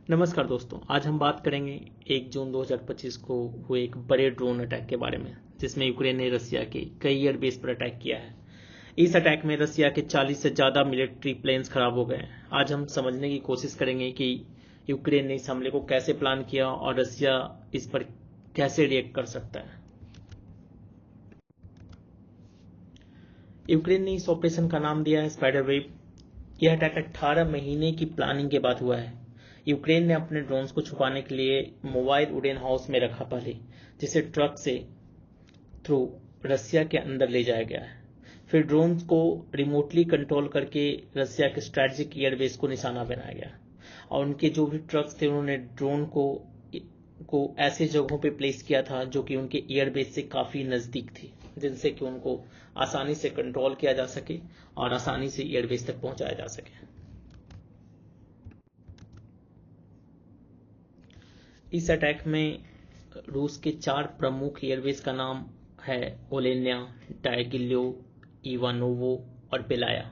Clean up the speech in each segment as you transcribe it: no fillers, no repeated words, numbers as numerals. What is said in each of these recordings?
नमस्कार दोस्तों, आज हम बात करेंगे 1 जून 2025 को हुए एक बड़े ड्रोन अटैक के बारे में, जिसमें यूक्रेन ने रसिया के कई एयरबेस पर अटैक किया है। इस अटैक में रसिया के 40 से ज़्यादा मिलिट्री प्लेन्स खराब हो गए हैं। आज हम समझने की कोशिश करेंगे कि यूक्रेन ने इस हमले को कैसे प्लान किया और रसिया इस पर कैसे रिएक्ट कर सकता है। यूक्रेन ने इस ऑपरेशन का नाम दिया है स्पाइडर वेव। यह अटैक 18 महीने की प्लानिंग के बाद हुआ है। यूक्रेन ने अपने ड्रोन्स को छुपाने के लिए मोबाइल उड़ेन हाउस में रखा पहले, जिसे ट्रक से थ्रू रसिया के अंदर ले जाया गया है। फिर ड्रोन्स को रिमोटली कंट्रोल करके रसिया के स्ट्रेटेजिक एयरबेस को निशाना बनाया गया और उनके जो भी ट्रक्स थे उन्होंने ड्रोन को ऐसे जगहों पे प्लेस किया था जो कि उनके एयरबेस से काफ़ी नज़दीक थी, जिनसे कि उनको आसानी से कंट्रोल किया जा सके और आसानी से एयरबेस तक पहुंचाया जा सके। इस अटैक में रूस के 4 प्रमुख एयरबेस का नाम है ओलेन्या, टाइगिल्यो, इवानोवो और बेलाया।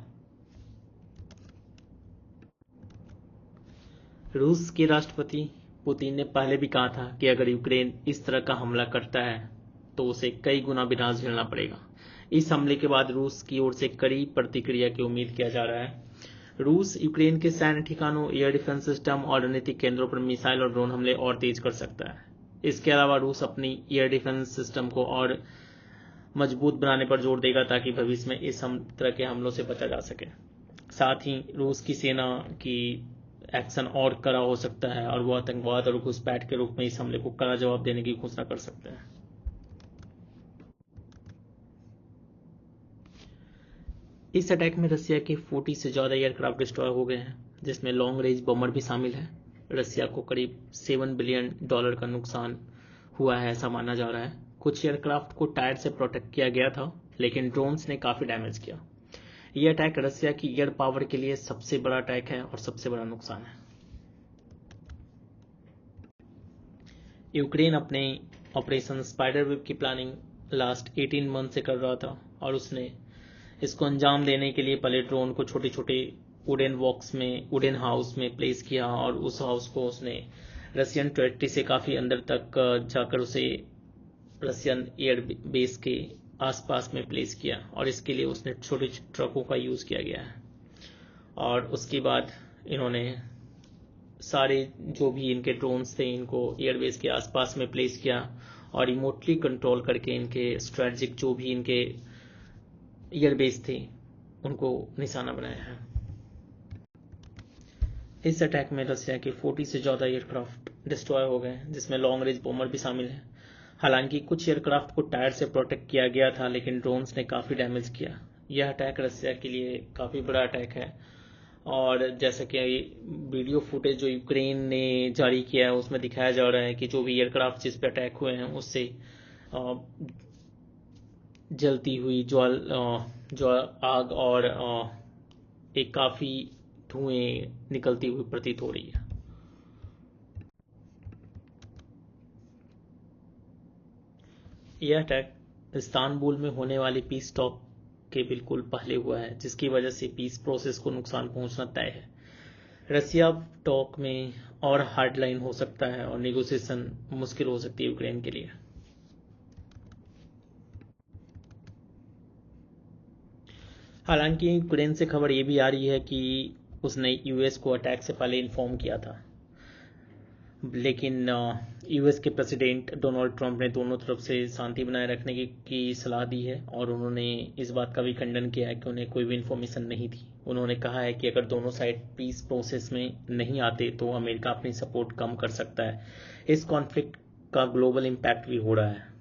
रूस के राष्ट्रपति पुतिन ने पहले भी कहा था कि अगर यूक्रेन इस तरह का हमला करता है तो उसे कई गुना विनाश झेलना पड़ेगा। इस हमले के बाद रूस की ओर से कड़ी प्रतिक्रिया की उम्मीद किया जा रहा है। रूस यूक्रेन के सैन्य ठिकानों, एयर डिफेंस सिस्टम और रणनीतिक केंद्रों पर मिसाइल और ड्रोन हमले और तेज कर सकता है। इसके अलावा रूस अपनी एयर डिफेंस सिस्टम को और मजबूत बनाने पर जोर देगा ताकि भविष्य में इस तरह के हमलों से बचा जा सके। साथ ही रूस की सेना की एक्शन और कड़ा हो सकता है और वो आतंकवाद और घुसपैठ के रूप में इस हमले को कड़ा जवाब देने की घोषणा कर सकते हैं। इस अटैक में रसिया के 40 से ज़्यादा एयरक्राफ्ट डिस्ट्रॉय हो गए हैं, जिसमें लॉन्ग रेंज बमर भी शामिल है। रसिया को करीब $7 बिलियन का नुकसान हुआ है, ऐसा माना जा रहा है। कुछ एयरक्राफ्ट को टायर से प्रोटेक्ट किया गया था, लेकिन ड्रोन्स ने काफ़ी डैमेज किया। यह अटैक रसिया की एयर पावर के लिए सबसे बड़ा अटैक है और सबसे बड़ा नुकसान है। यूक्रेन अपने ऑपरेशन स्पाइडर वेब की प्लानिंग लास्ट 18 मंथ से कर रहा था और उसने इसको अंजाम देने के लिए पहले ड्रोन को छोटे छोटे वुडन हाउस में प्लेस किया और उस हाउस को उसने रसियन टेरिटरी से काफ़ी अंदर तक जाकर उसे रसियन एयर बेस के आसपास में प्लेस किया और इसके लिए उसने छोटे ट्रकों का यूज़ किया गया है। और उसके बाद इन्होंने सारे जो भी इनके ड्रोन्स थे इनको एयरबेस के आसपास में प्लेस किया और रिमोटली कंट्रोल करके इनके स्ट्रेटेजिक जो भी इनके एयरबेस थे उनको निशाना बनाया है। इस अटैक में रसिया के 40 से ज़्यादा एयरक्राफ्ट डिस्ट्रॉय हो गए, जिसमें लॉन्ग रेंज बॉम्बर भी शामिल है। हालांकि कुछ एयरक्राफ्ट को टायर से प्रोटेक्ट किया गया था, लेकिन ड्रोन्स ने काफ़ी डैमेज किया। यह अटैक रसिया के लिए काफ़ी बड़ा अटैक है और जैसा कि वीडियो फुटेज जो यूक्रेन ने जारी किया है उसमें दिखाया जा रहा है कि जो भी एयरक्राफ्ट जिस पे अटैक हुए हैं उससे जलती हुई जो आग और एक काफ़ी धुएं निकलती हुई प्रतीत हो रही है। यह अटैक इस्तांबुल में होने वाली पीस टॉक के बिल्कुल पहले हुआ है, जिसकी वजह से पीस प्रोसेस को नुकसान पहुंचना तय है। रसिया टॉक में और हार्ड लाइन हो सकता है और नेगोशिएशन मुश्किल हो सकती है यूक्रेन के लिए। हालांकि यूक्रेन से खबर ये भी आ रही है कि उसने यूएस को अटैक से पहले इन्फॉर्म किया था, लेकिन यूएस के प्रेसिडेंट डोनाल्ड ट्रंप ने दोनों तरफ से शांति बनाए रखने की सलाह दी है और उन्होंने इस बात का भी खंडन किया है कि उन्हें कोई भी इन्फॉर्मेशन नहीं थी। उन्होंने कहा है कि अगर दोनों साइड पीस प्रोसेस में नहीं आते तो अमेरिका अपनी सपोर्ट कम कर सकता है। इस कॉन्फ्लिक्ट का ग्लोबल इम्पैक्ट भी हो रहा है।